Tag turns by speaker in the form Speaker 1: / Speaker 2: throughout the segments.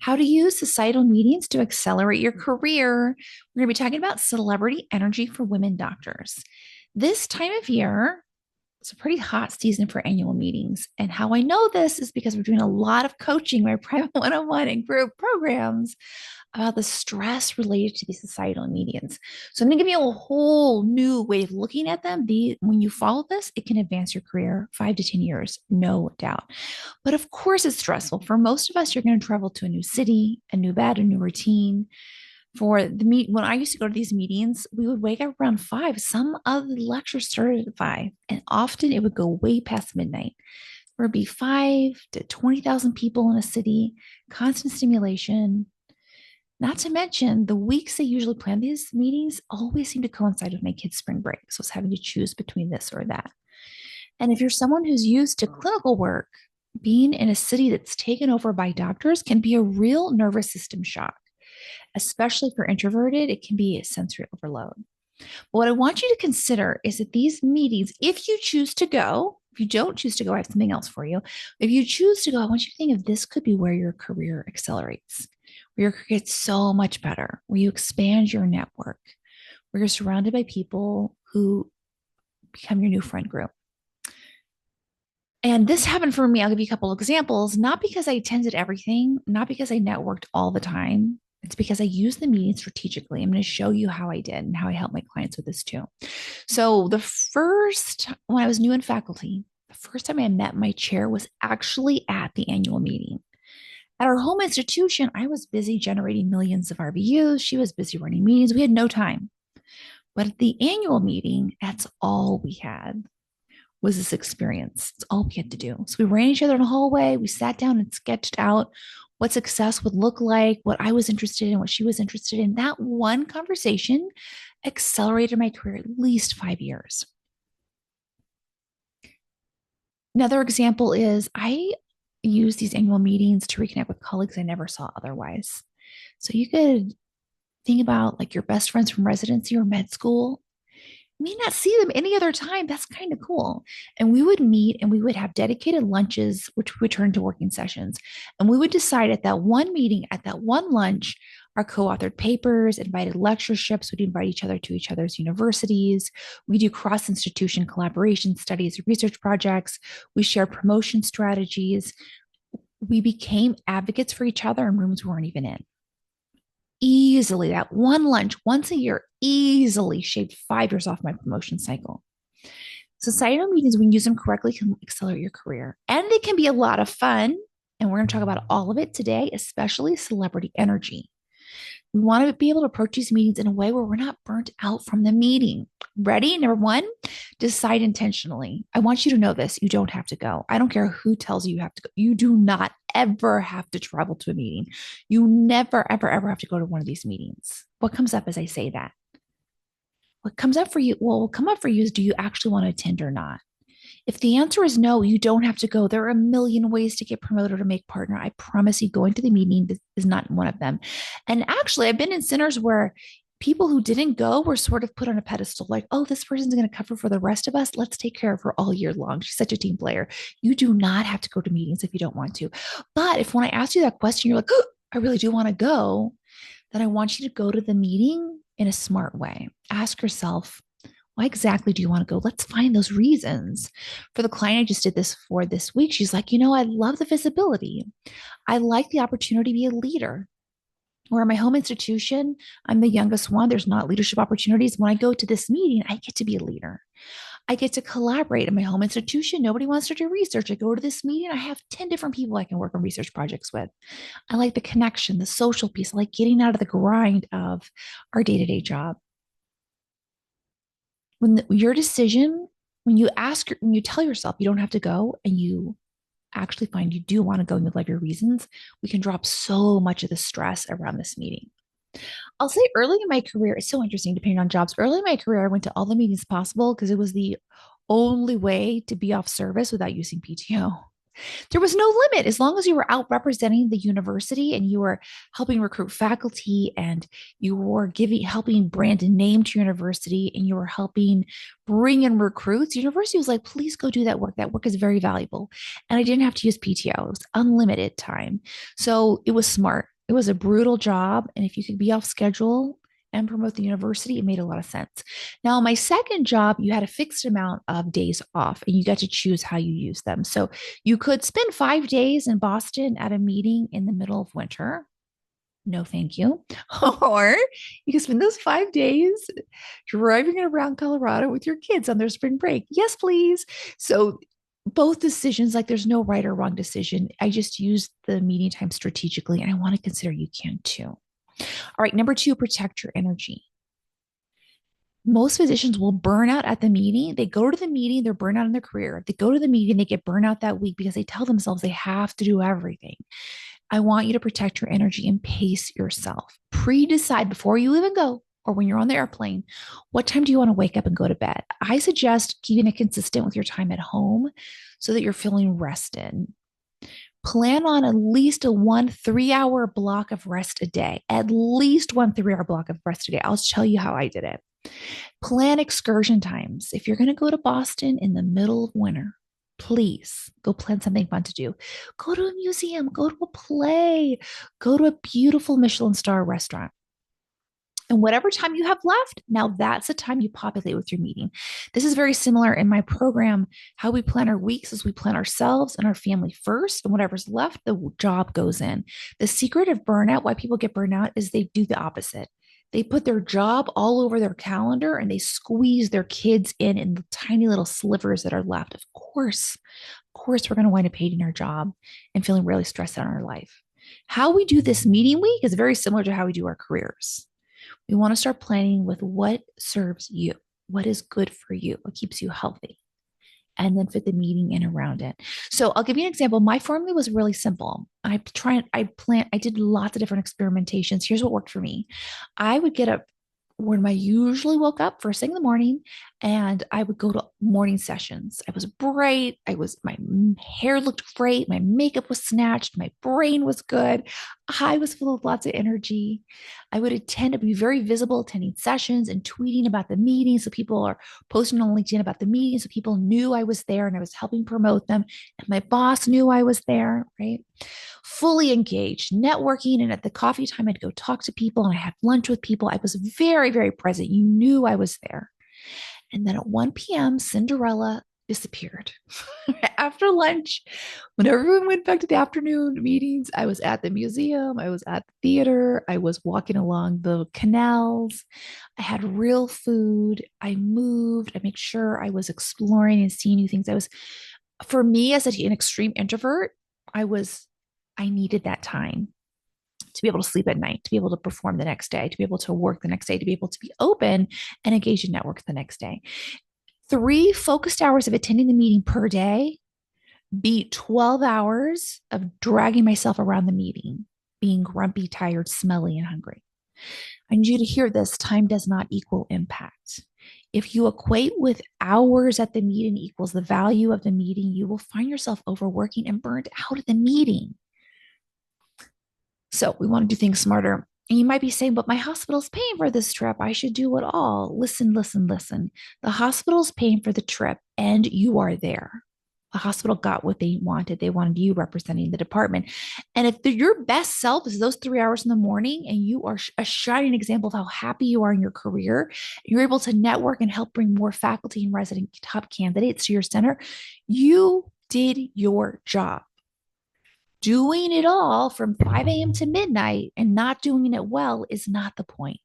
Speaker 1: how to use societal meetings to accelerate your career. We're going to be talking about celebrity energy for women doctors. This time of year, it's a pretty hot season for annual meetings. And how I know this is because we're doing a lot of coaching, my private one-on-one and group programs about the stress related to these societal meetings. So I'm going to give you a whole new way of looking at them. When you follow this, it can advance your career 5 to 10 years, no doubt. But of course, it's stressful. For most of us, you're going to travel to a new city, a new bed, a new routine. For the meet, when I used to go to these meetings, we would wake up around 5. Some of the lectures started at 5, and often it would go way past midnight. There would be 5 to 20,000 people in a city, constant stimulation. Not to mention, the weeks they usually plan these meetings always seem to coincide with my kids' spring break. So it's having to choose between this or that. And if you're someone who's used to clinical work, being in a city that's taken over by doctors can be a real nervous system shock, especially for introverted. It can be a sensory overload. But what I want you to consider is that these meetings, if you choose to go, if you don't choose to go, I have something else for you. If you choose to go, I want you to think of this could be where your career accelerates, where your career gets so much better, where you expand your network, where you're surrounded by people who become your new friend group. And this happened for me. I'll give you a couple of examples, not because I attended everything, not because I networked all the time. It's because I used the meeting strategically. I'm going to show you how I did and how I help my clients with this too. So, when I was new in faculty, the first time I met my chair was actually at the annual meeting. At our home institution, I was busy generating millions of RVUs. She was busy running meetings. We had no time. But at the annual meeting, that's all we had was this experience. It's all we had to do. So we ran each other in the hallway. We sat down and sketched out what success would look like, what I was interested in, what she was interested in. That one conversation accelerated my career at least 5 years. Another example is I use these annual meetings to reconnect with colleagues I never saw otherwise. So you could think about like your best friends from residency or med school. You may not see them any other time. That's kind of cool. And we would meet and we would have dedicated lunches, which would turn to working sessions. And we would decide at that one meeting, at that one lunch, our co-authored papers, invited lectureships, we'd invite each other to each other's universities. We do cross-institution collaboration studies, research projects. We shared promotion strategies. We became advocates for each other in rooms we weren't even in. Easily, that one lunch once a year easily shaved 5 years off my promotion cycle. Societal meetings, when you use them correctly, can accelerate your career. And they can be a lot of fun. And we're going to talk about all of it today, especially celebrity energy. We want to be able to approach these meetings in a way where we're not burnt out from the meeting. Ready? Number one, decide intentionally. I want you to know this. You don't have to go. I don't care who tells you you have to go. You do not ever have to travel to a meeting. You never, ever, ever have to go to one of these meetings. What comes up as I say that? What comes up for you? Well, what will come up for you is, do you actually want to attend or not? If the answer is no, you don't have to go. There are a million ways to get promoted or make partner. I promise you, going to the meeting is not one of them. And actually, I've been in centers where people who didn't go were sort of put on a pedestal, like, oh, this person's going to cover for the rest of us. Let's take care of her all year long. She's such a team player. You do not have to go to meetings if you don't want to. But if when I ask you that question, you're like, oh, I really do want to go, then I want you to go to the meeting in a smart way. Ask yourself, why exactly do you want to go? Let's find those reasons. For the client I just did this for this week, she's like, I love the visibility. I like the opportunity to be a leader. Or in my home institution, I'm the youngest one. There's not leadership opportunities. When I go to this meeting, I get to be a leader. I get to collaborate in my home institution. Nobody wants to do research. I go to this meeting. I have 10 different people I can work on research projects with. I like the connection, the social piece. I like getting out of the grind of our day-to-day job. Your decision, when you tell yourself you don't have to go and you actually find you do want to go and you love your reasons, we can drop so much of the stress around this meeting. I'll say early in my career, it's so interesting depending on jobs. Early in my career, I went to all the meetings possible because it was the only way to be off service without using PTO. There was no limit as long as you were out representing the university and you were helping recruit faculty and you were helping brand a name to your university and you were helping bring in recruits. The university was like, please go do that work. That work is very valuable. And I didn't have to use PTO. It was unlimited time. So it was smart. It was a brutal job. And if you could be off schedule and promote the university, it made a lot of sense. Now, my second job, you had a fixed amount of days off and you got to choose how you use them. So you could spend 5 days in Boston at a meeting in the middle of winter. No, thank you. Or you can spend those 5 days driving around Colorado with your kids on their spring break. Yes, please. So both decisions, like there's no right or wrong decision. I just use the meeting time strategically, and I want to consider you can too. All right, number two, protect your energy. Most physicians will burn out at the meeting. They go to the meeting, they're burned out in their career. They go to the meeting, they get burned out that week because they tell themselves they have to do everything. I want you to protect your energy and pace yourself. Pre decide before you even go or when you're on the airplane, what time do you want to wake up and go to bed? I suggest keeping it consistent with your time at home so that you're feeling rested. Plan on at least a 1 3 hour block of rest a day, at least 1 3 hour block of rest a day. I'll tell you how I did it. Plan excursion times. If you're going to go to Boston in the middle of winter, please go plan something fun to do. Go to a museum, go to a play, go to a beautiful Michelin star restaurant. And whatever time you have left, now that's the time you populate with your meeting. This is very similar in my program. How we plan our weeks is we plan ourselves and our family first, and whatever's left, the job goes in. The secret of burnout, why people get burnt out, is they do the opposite. They put their job all over their calendar and they squeeze their kids in the tiny little slivers that are left. Of course, we're going to wind up hating our job and feeling really stressed out in our life. How we do this meeting week is very similar to how we do our careers. We want to start planning with what serves you, what is good for you, what keeps you healthy, and then fit the meeting in around it. So I'll give you an example. My formula was really simple. I did lots of different experimentations. Here's what worked for me. I would get up when I usually woke up first thing in the morning, and I would go to morning sessions. I was bright. My hair looked great. My makeup was snatched. My brain was good. I was full of lots of energy. I would attend to be very visible, attending sessions and tweeting about the meeting. So people are posting on LinkedIn about the meeting. So people knew I was there and I was helping promote them. And my boss knew I was there, right? Fully engaged, networking. And at the coffee time, I'd go talk to people and I had lunch with people. I was very, very present. You knew I was there. And then at 1 p.m., Cinderella disappeared. After lunch, when everyone went back to the afternoon meetings, I was at the museum, I was at the theater, I was walking along the canals. I had real food. I moved. I made sure I was exploring and seeing new things. For me, as an extreme introvert, I needed that time to be able to sleep at night, to be able to perform the next day, to be able to work the next day, to be able to be open and engage in networks the next day. 3 focused hours of attending the meeting per day beat 12 hours of dragging myself around the meeting, being grumpy, tired, smelly, and hungry. I need you to hear this. Time does not equal impact. If you equate with hours at the meeting equals the value of the meeting, you will find yourself overworking and burned out at the meeting. So we want to do things smarter. And you might be saying, but my hospital's paying for this trip. I should do it all. Listen, listen, listen. The hospital's paying for the trip and you are there. The hospital got what they wanted. They wanted you representing the department. And if your best self is those 3 hours in the morning and you are a shining example of how happy you are in your career, you're able to network and help bring more faculty and resident top candidates to your center, you did your job. Doing it all from 5 a.m. to midnight and not doing it well is not the point.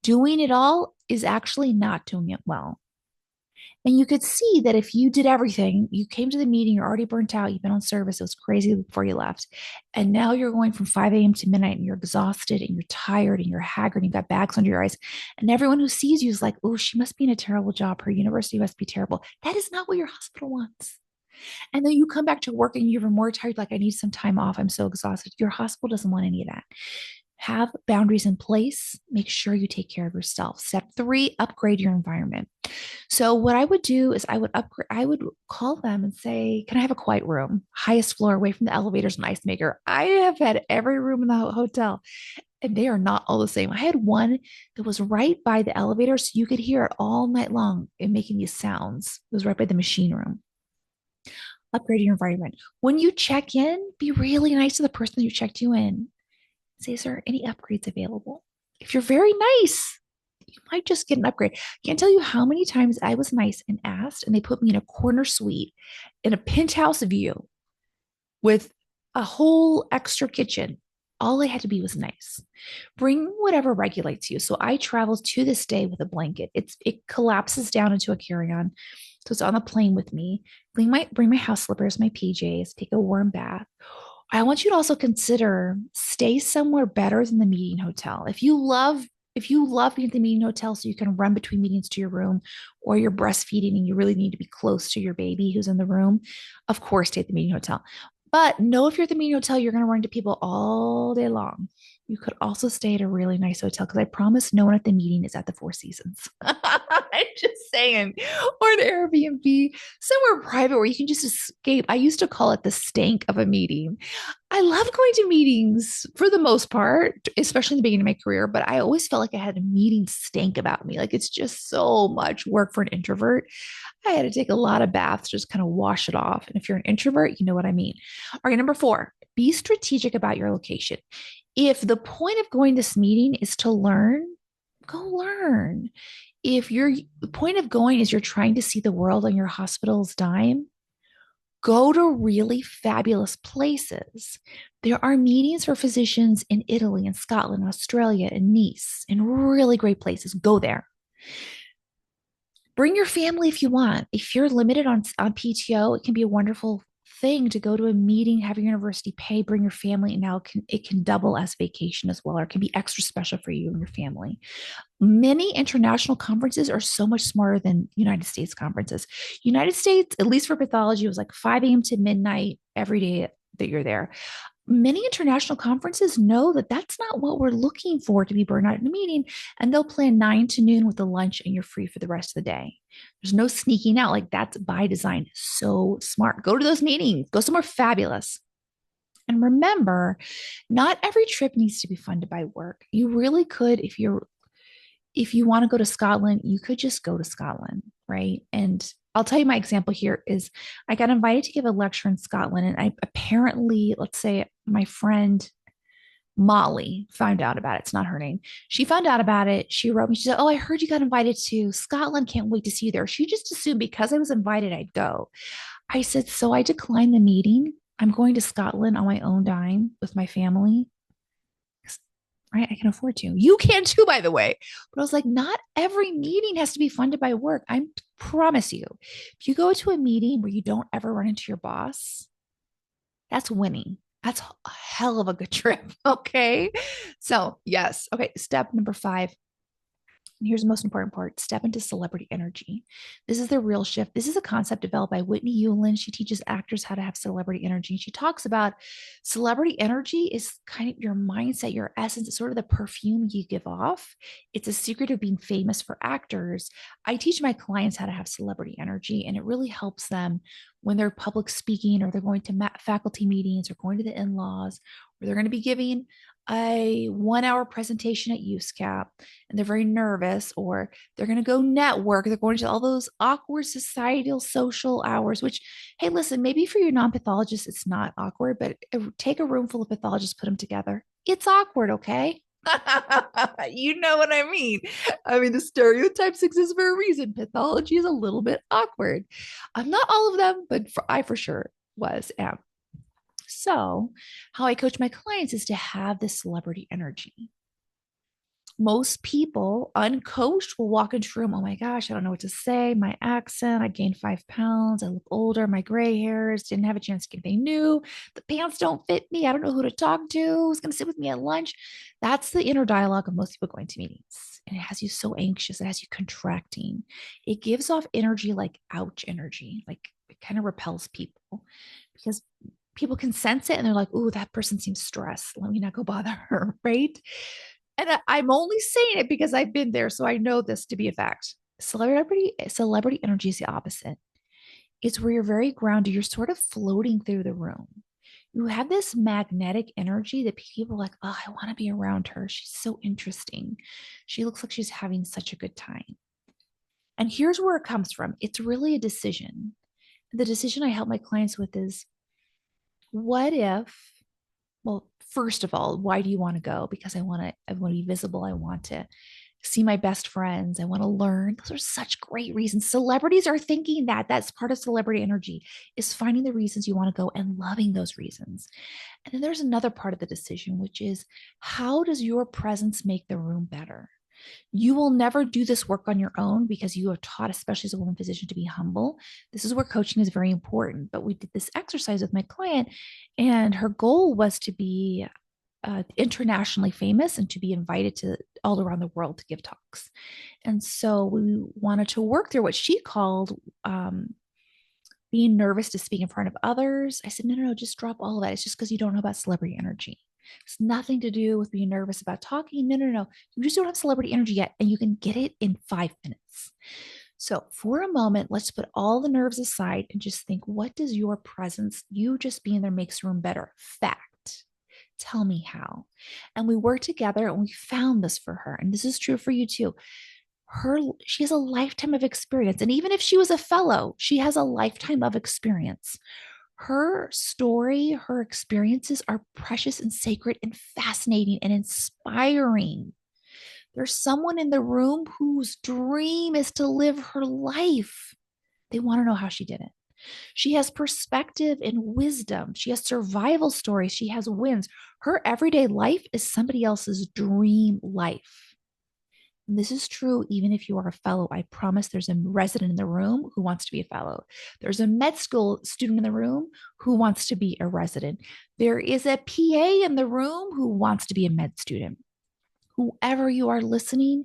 Speaker 1: Doing it all is actually not doing it well. And you could see that if you did everything, you came to the meeting, you're already burnt out, you've been on service, it was crazy before you left. And now you're going from 5 a.m. to midnight and you're exhausted and you're tired and you're haggard and you've got bags under your eyes. And everyone who sees you is like, oh, she must be in a terrible job. Her university must be terrible. That is not what your hospital wants. And then you come back to work and you're even more tired, like, I need some time off. I'm so exhausted. Your hospital doesn't want any of that. Have boundaries in place. Make sure you take care of yourself. Step 3, upgrade your environment. So what I would do is I would call them and say, can I have a quiet room? Highest floor, away from the elevators and ice maker. I have had every room in the hotel and they are not all the same. I had one that was right by the elevator so you could hear it all night long and making these sounds. It was right by the machine room. Upgrade your environment. When you check in, be really nice to the person who checked you in. Say, is there any upgrades available? If you're very nice, you might just get an upgrade. Can't tell you how many times I was nice and asked, and they put me in a corner suite in a penthouse view with a whole extra kitchen. All I had to be was nice. Bring whatever regulates you. So I travel to this day with a blanket. It collapses down into a carry-on. So it's on the plane with me. Bring my house slippers, my PJs, take a warm bath. I want you to also consider stay somewhere better than the meeting hotel. If you love being at the meeting hotel so you can run between meetings to your room, or you're breastfeeding and you really need to be close to your baby who's in the room, of course, stay at the meeting hotel. But know if you're at the meeting hotel, you're going to run into people all day long. You could also stay at a really nice hotel because I promise no one at the meeting is at the Four Seasons. I'm just saying, or an Airbnb, somewhere private where you can just escape. I used to call it the stank of a meeting. I love going to meetings for the most part, especially in the beginning of my career, but I always felt like I had a meeting stank about me. Like it's just so much work for an introvert. I had to take a lot of baths, just kind of wash it off. And if you're an introvert, you know what I mean. All right, number 4, be strategic about your location. If the point of going to this meeting is to learn, go learn. If the point of going is you're trying to see the world on your hospital's dime, go to really fabulous places. There are meetings for physicians in Italy and Scotland, Australia, and Nice, and really great places. Go there. Bring your family if you want. If you're limited on PTO, it can be a wonderful thing to go to a meeting, have your university pay, bring your family, and now it can double as vacation as well, or it can be extra special for you and your family. Many international conferences are so much smarter than United States conferences. United States, at least for pathology, it was like 5 a.m. to midnight every day that you're there. Many international conferences know that that's not what we're looking for to be burned out in a meeting, and they'll plan 9 to noon with the lunch, and you're free for the rest of the day. There's no sneaking out. Like that's by design. So smart. Go to those meetings, go somewhere fabulous. And remember, not every trip needs to be funded by work. You really could, if you want to go to Scotland, you could just go to Scotland, right? And I'll tell you my example here is I got invited to give a lecture in Scotland, and I apparently, let's say my friend Molly found out about it. It's not her name. She found out about it. She wrote me. She said, "Oh, I heard you got invited to Scotland. Can't wait to see you there." She just assumed because I was invited, I'd go. I said, "So I declined the meeting. I'm going to Scotland on my own dime with my family, right? I can afford to. You can too, by the way." But I was like, not every meeting has to be funded by work. I promise you. If you go to a meeting where you don't ever run into your boss, that's winning. That's a hell of a good trip. Okay. So, yes. Okay. Step number 5. And here's the most important part: step into celebrity energy. This is the real shift. This is a concept developed by Whitney Yulin. She teaches actors how to have celebrity energy. She talks about celebrity energy is kind of your mindset, your essence. It's sort of the perfume you give off. It's a secret of being famous for actors. I teach my clients how to have celebrity energy, and it really helps them when they're public speaking, or they're going to faculty meetings, or going to the in-laws, or they're going to be giving a 1 hour presentation at USCAP, and they're very nervous, or they're going to go network. They're going to all those awkward societal social hours, which, hey, listen, maybe for your non-pathologist, it's not awkward, but take a room full of pathologists, put them together. It's awkward, okay? You know what I mean? I mean, the stereotypes exist for a reason. Pathology is a little bit awkward. I'm not all of them, but I for sure am. So, how I coach my clients is to have this celebrity energy. Most people, uncoached, will walk into a room. Oh my gosh, I don't know what to say. My accent, I gained 5 pounds. I look older. My gray hairs, didn't have a chance to get anything new. The pants don't fit me. I don't know who to talk to. Who's going to sit with me at lunch? That's the inner dialogue of most people going to meetings. And it has you so anxious. It has you contracting. It gives off energy like ouch energy. Like it kind of repels people because people can sense it and they're like, "Ooh, that person seems stressed. Let me not go bother her." Right. And I'm only saying it because I've been there, so I know this to be a fact. Celebrity energy is the opposite. It's where you're very grounded. You're sort of floating through the room. You have this magnetic energy that people are like, "Oh, I want to be around her. She's so interesting. She looks like she's having such a good time." And here's where it comes from. It's really a decision. The decision I help my clients with is, what if, well, first of all, why do you want to go? Because I want to be visible. I want to see my best friends. I want to learn. Those are such great reasons. Celebrities are thinking that. That's part of celebrity energy, is finding the reasons you want to go and loving those reasons. And then there's another part of the decision, which is, how does your presence make the room better? You will never do this work on your own because you are taught, especially as a woman physician, to be humble. This is where coaching is very important. But we did this exercise with my client, and her goal was to be internationally famous and to be invited to all around the world to give talks. And so we wanted to work through what she called being nervous to speak in front of others. I said, no, just drop all of that. It's just because you don't know about celebrity energy. It's nothing to do with being nervous about talking. No. You just don't have celebrity energy yet, and you can get it in 5 minutes. So for a moment, let's put all the nerves aside and just think, what does your presence, you just being there, makes room better? Fact. Tell me how. And we worked together and we found this for her. And this is true for you too. She has a lifetime of experience. And even if she was a fellow, she has a lifetime of experience. Her story, her experiences are precious and sacred and fascinating and inspiring. There's someone in the room whose dream is to live her life. They want to know how she did it. She has perspective and wisdom. She has survival stories. She has wins. Her everyday life is somebody else's dream life. And this is true even if you are a fellow. I promise there's a resident in the room who wants to be a fellow. There's a med school student in the room who wants to be a resident. There is a PA in the room who wants to be a med student. Whoever you are listening,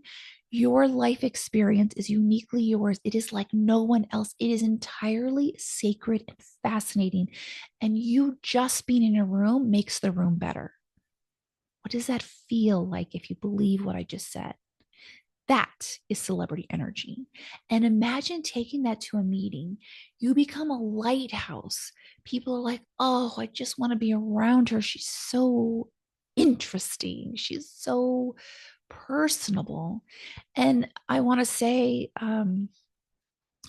Speaker 1: your life experience is uniquely yours. It is like no one else. It is entirely sacred and fascinating. And you just being in a room makes the room better. What does that feel like if you believe what I just said? That is celebrity energy. And imagine taking that to a meeting. You become a lighthouse. People are like, oh, I just want to be around her. She's so interesting. She's so personable. And I want to say,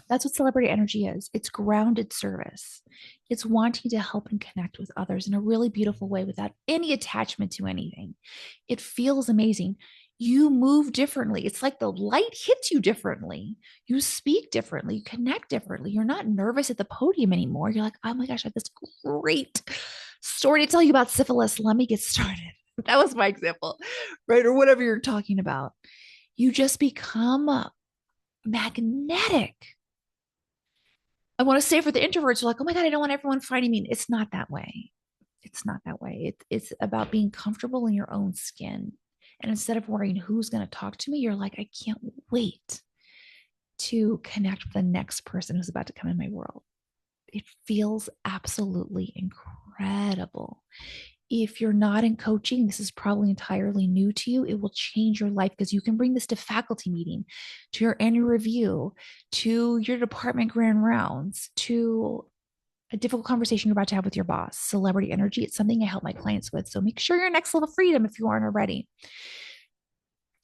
Speaker 1: that's what celebrity energy is. It's grounded service. It's wanting to help and connect with others in a really beautiful way without any attachment to anything. It feels amazing. You move differently. It's like the light hits you differently. You speak differently. You connect differently. You're not nervous at the podium anymore. You're like, oh my gosh, I have this great story to tell you about syphilis. Let me get started. That was my example, right? Or whatever you're talking about. You just become magnetic. I want to say for the introverts, like, oh my God, I don't want everyone fighting me. It's not that way. It's not that way. It's about being comfortable in your own skin. And instead of worrying who's going to talk to me, you're like, I can't wait to connect with the next person who's about to come in my world. It feels absolutely incredible. If you're not in coaching, this is probably entirely new to you. It will change your life because you can bring this to faculty meeting, to your annual review, to your department grand rounds, to a difficult conversation you're about to have with your boss. Celebrity energy, it's something I help my clients with. So make sure you're next level freedom if you aren't already.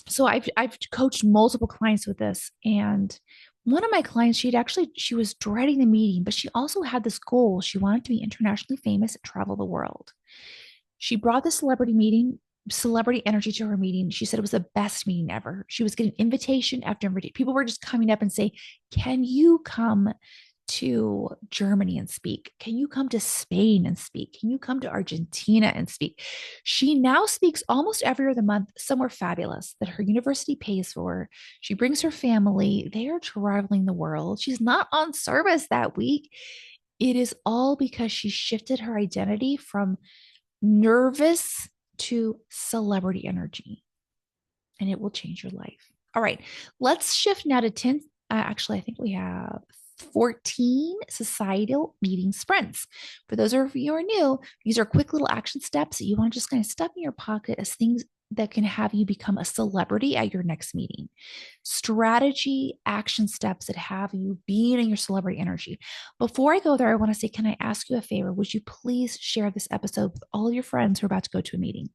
Speaker 1: So I've coached multiple clients with this, and one of my clients, she was dreading the meeting, but she also had this goal. She wanted to be internationally famous and travel the world. She brought the celebrity energy to her meeting. She said it was the best meeting ever. She was getting invitation after invitation. People were just coming up and say, can you come to Germany and speak? Can you come to Spain and speak? Can you come to Argentina and speak? She now speaks almost every other month somewhere fabulous that her university pays for. She brings her family. They are traveling the world. She's not on service that week. It is all because she shifted her identity from nervous to celebrity energy, and it will change your life. All right, let's shift now to 10. Actually, I think we have 14 societal meeting sprints. For those of you who are new, these are quick little action steps that you want to just kind of stuff in your pocket as things that can have you become a celebrity at your next meeting. Strategy, action steps that have you being in your celebrity energy. Before I go there, I want to say, can I ask you a favor? Would you please share this episode with all of your friends who are about to go to a meeting?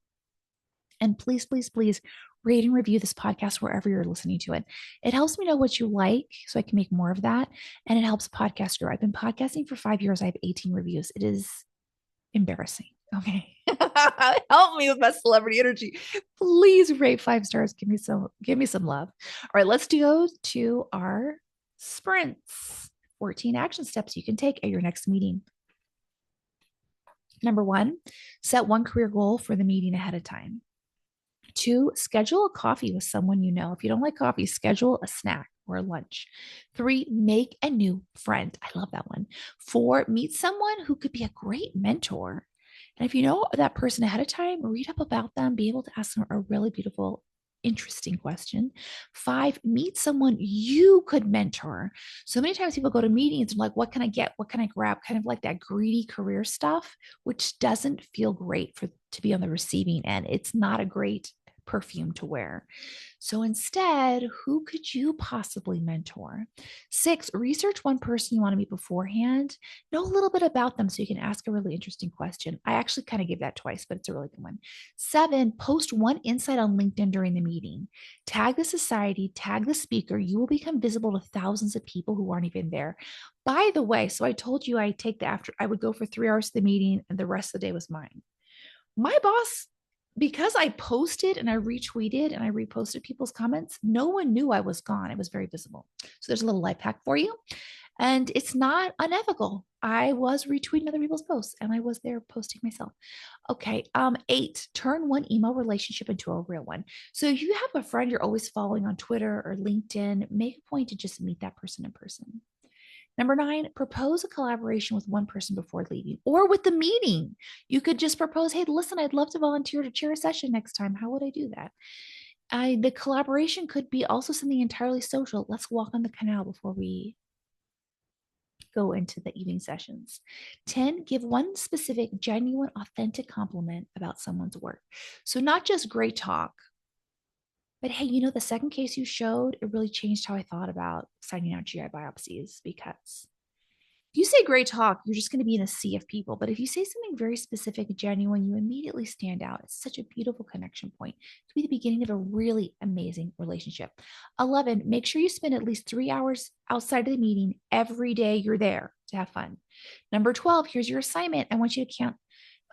Speaker 1: And please, please, please rate and review this podcast wherever you're listening to it. It helps me know what you like so I can make more of that. And it helps podcast grow. I've been podcasting for 5 years. I have 18 reviews. It is embarrassing. Okay. Help me with my celebrity energy. Please rate 5 stars. Give me some love. All right, let's go to our sprints. 14 action steps you can take at your next meeting. Number 1, set one career goal for the meeting ahead of time. 2, schedule a coffee with someone you know. If you don't like coffee, schedule a snack or a lunch. 3, make a new friend. I love that one. 4, meet someone who could be a great mentor. And if you know that person ahead of time, read up about them, be able to ask them a really beautiful, interesting question. 5, meet someone you could mentor. So many times people go to meetings and like, what can I get? What can I grab? Kind of like that greedy career stuff, which doesn't feel great to be on the receiving end. It's not a great perfume to wear. So instead, who could you possibly mentor? 6, research one person you want to meet beforehand. Know a little bit about them so you can ask a really interesting question. I actually kind of gave that twice, but it's a really good one. 7, post one insight on LinkedIn during the meeting. Tag the society, tag the speaker. You will become visible to thousands of people who aren't even there. By the way, so I told you I would go for 3 hours to the meeting and the rest of the day was mine. My boss, because I posted and I retweeted and I reposted people's comments, no one knew I was gone. It was very visible. So there's a little life hack for you. And it's not unethical. I was retweeting other people's posts and I was there posting myself. Okay. 8, turn one email relationship into a real one. So if you have a friend you're always following on Twitter or LinkedIn, make a point to just meet that person in person. Number 9, propose a collaboration with one person before leaving or with the meeting. You could just propose, hey, listen, I'd love to volunteer to chair a session next time. How would I do that? The collaboration could be also something entirely social. Let's walk on the canal before we go into the evening sessions. 10, give one specific, genuine, authentic compliment about someone's work. So not just great talk, but hey, the second case you showed, it really changed how I thought about signing out GI biopsies because if you say great talk, you're just going to be in a sea of people. But if you say something very specific and genuine, you immediately stand out. It's such a beautiful connection point. It could be the beginning of a really amazing relationship. 11, make sure you spend at least 3 hours outside of the meeting every day you're there to have fun. Number 12, here's your assignment. I want you to count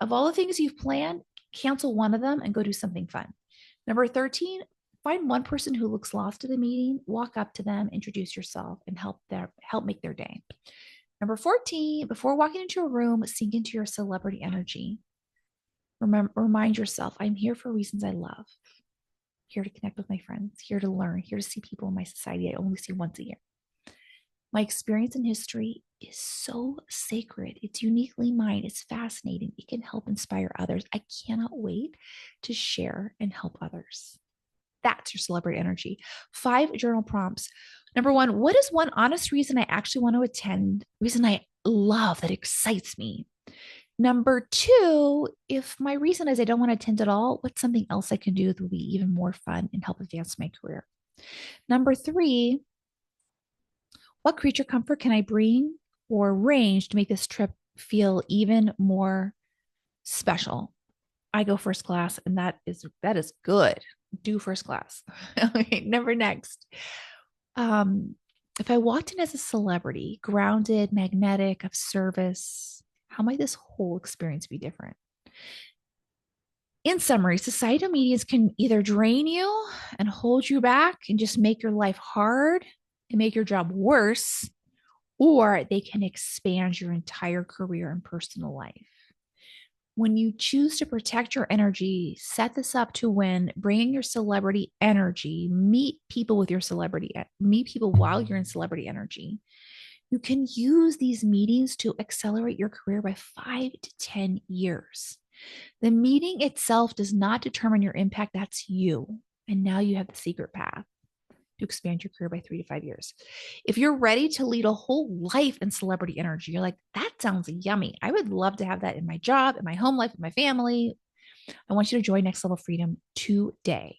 Speaker 1: of all the things you've planned, cancel one of them and go do something fun. Number 13, find one person who looks lost at the meeting, walk up to them, introduce yourself, and help make their day. Number 14, before walking into a room, sink into your celebrity energy. Remind yourself, I'm here for reasons I love. Here to connect with my friends, here to learn, here to see people in my society I only see once a year. My experience in history is so sacred. It's uniquely mine. It's fascinating. It can help inspire others. I cannot wait to share and help others. That's your celebrity energy. 5 journal prompts. Number 1, what is one honest reason I actually want to attend? Reason I love that excites me. Number 2, if my reason is I don't want to attend at all, what's something else I can do that will be even more fun and help advance my career? Number 3, what creature comfort can I bring or arrange to make this trip feel even more special? I go first class, and that is good. Do first class. Okay, number next. If I walked in as a celebrity, grounded, magnetic, of service, how might this whole experience be different? In summary, societal medias can either drain you and hold you back and just make your life hard and make your job worse, or they can expand your entire career and personal life. When you choose to protect your energy, set this up to win, bringing your celebrity energy, meet people while you're in celebrity energy. You can use these meetings to accelerate your career by 5 to 10 years. The meeting itself does not determine your impact. That's you. And now you have the secret path to expand your career by 3 to 5 years. If you're ready to lead a whole life in celebrity energy, you're like, that sounds yummy. I would love to have that in my job, in my home life, with my family. I want you to join Next Level Freedom today.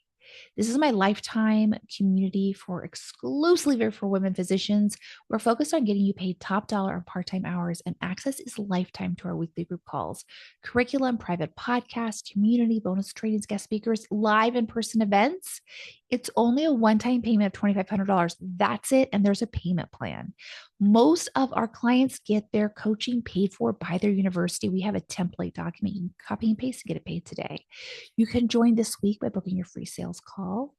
Speaker 1: This is my lifetime community exclusively for women physicians. We're focused on getting you paid top dollar on part-time hours, and access is lifetime to our weekly group calls, curriculum, private podcasts, community, bonus trainings, guest speakers, live in-person events, It's only a one-time payment of $2,500. That's it. And there's a payment plan. Most of our clients get their coaching paid for by their university. We have a template document. You can copy and paste and get it paid today. You can join this week by booking your free sales call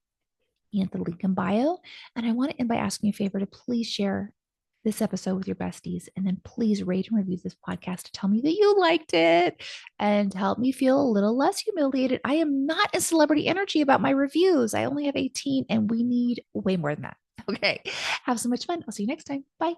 Speaker 1: and the link in bio. And I want to end by asking you a favor to please share this episode with your besties, and then please rate and review this podcast to tell me that you liked it and help me feel a little less humiliated. I am not a celebrity energy about my reviews. I only have 18 and we need way more than that. Okay. Have so much fun. I'll see you next time. Bye.